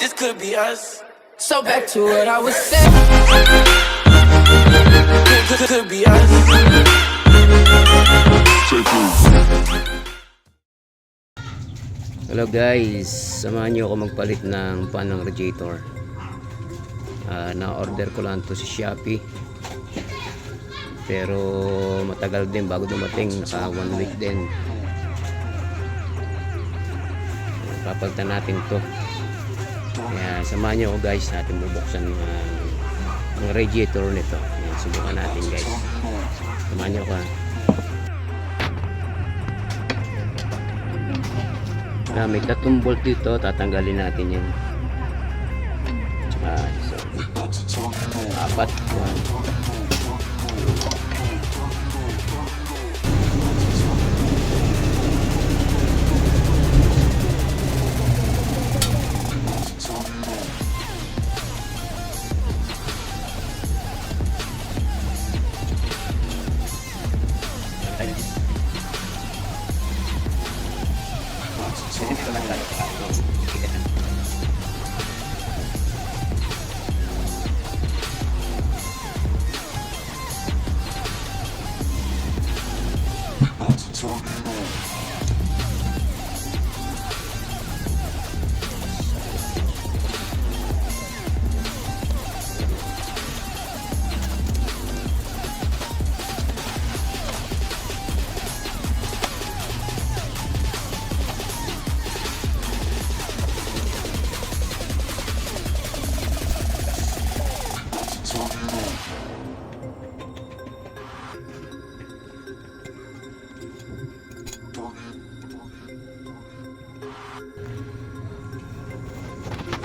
this could be us. So back to what I was saying. Could be us. Hello guys, samahan niyo ako magpalit ng pan ng radiator. Na-order ko lang to sa Shopee. Pero matagal din bago dumating, naka 1 week din. Papalitan natin to. Kaya samahan niyo ako guys, natin bubuksan ang radiator nito. Ayan, subukan natin guys. Samahan niyo ako ha. May 3 bolt dito, tatanggalin natin yan. So 4.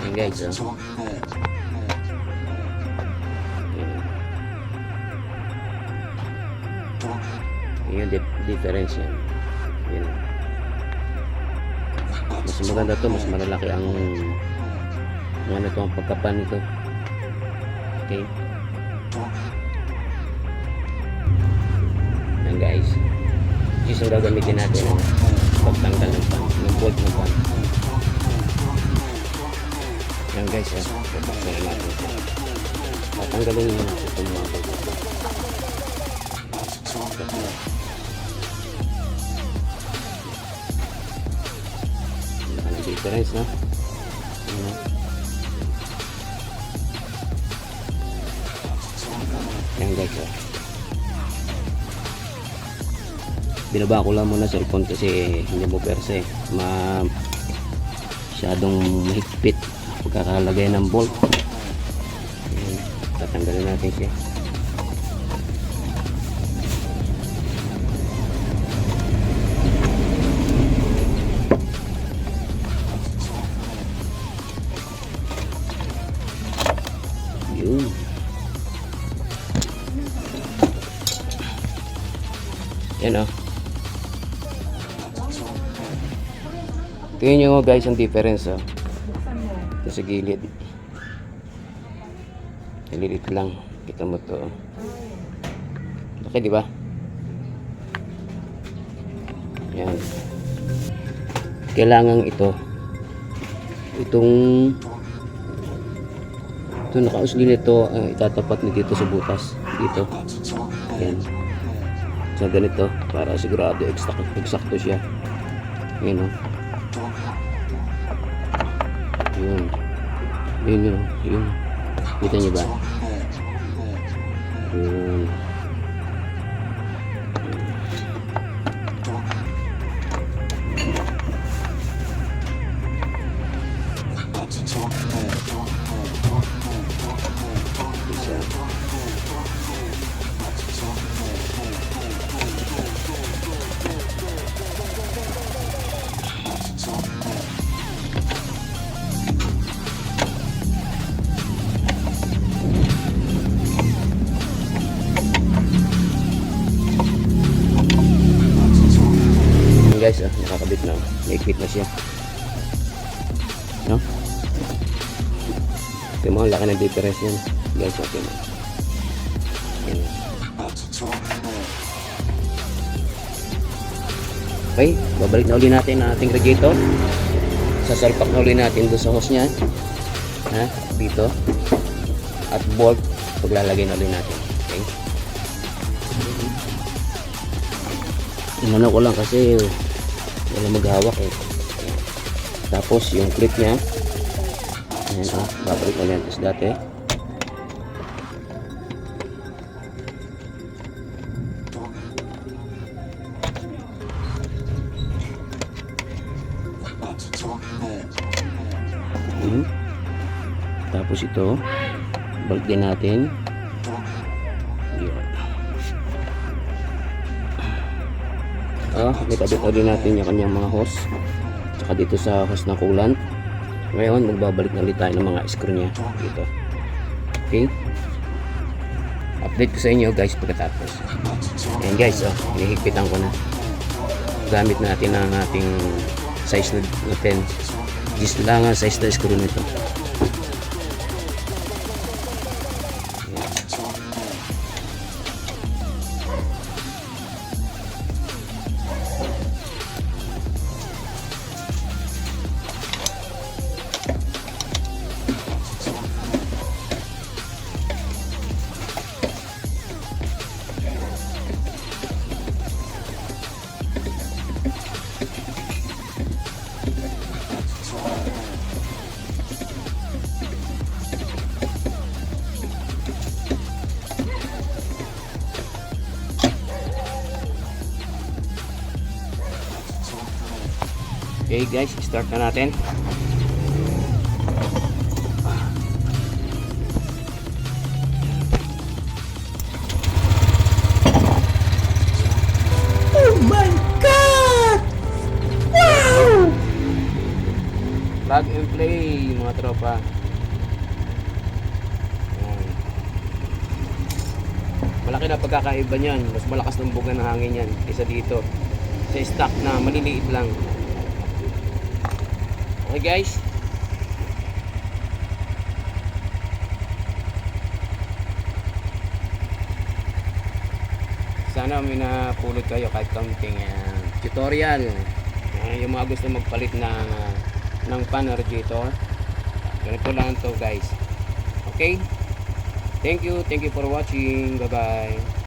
Ayan guys, yung difference yan. Ayan. Mas maganda to, mas malalaki ang ano to, ang pagkapan nito. Okay. Ayan guys, yung gagamitin natin ang pagtanggal ng pan, ng bolt ng pan. Yan guys, bubuksan natin ito. Tatanggalin nyo natin itong mga bolt. Ang difference, no? Yan guys, binaba ko lang muna sa cellphone kasi hindi mo perse, masyadong mahigpit pagkakalagay ng bolt. Ayan, tatanggalin natin siya. Yun. Yan o. Tingnan nyo guys ang difference o. Ito sa gilid. Nalilit lang. Kita mo to. Okay, di ba? Yan. Kailangan ito. Ito nakausli nito, itatapat na dito sa butas. Dito. Yan. So ganito. Para sigurado eksakto siya. Yan o. Yun. Kita nyo ba? Yun. Guys, nakakabit na. Naikpit na siya. No? Ito mo, laki ng difference yan. Guys, okay mo. Yan. Okay, babalik na uli natin ang ating radiator. Sasalpak na uli natin doon sa hose niya. Ha? Dito. At bolt, paglalagay na ulit natin. Okay? Inano ko lang kasi wala maghawak eh. Tapos yung clip niya, ayan babalik ulit tapos dati. Tapos ito balik din natin. Ikabit ulit natin yung kanyang mga hose tsaka dito sa hose na coolant. Ngayon magbabalik na ulit tayo ng mga screw nya dito. Okay, update ko sa inyo guys pagkatapos. Ayan guys, hinihigpitan ko na gamit natin ang ating size na 10 gis lang ang size na screw nito. Okay guys, start na natin. Oh my God! Wow! Plug and play mga tropa. Malaki na pagkakaiba niyan. Mas malakas ng buga ng hangin yan kaysa dito sa stock na maliliit lang. Okay guys, sana may napulot kayo kahit kaunting tutorial. Yung mga gusto magpalit ng pan radiator, ganito lang to guys. Okay, thank you for watching. Bye bye.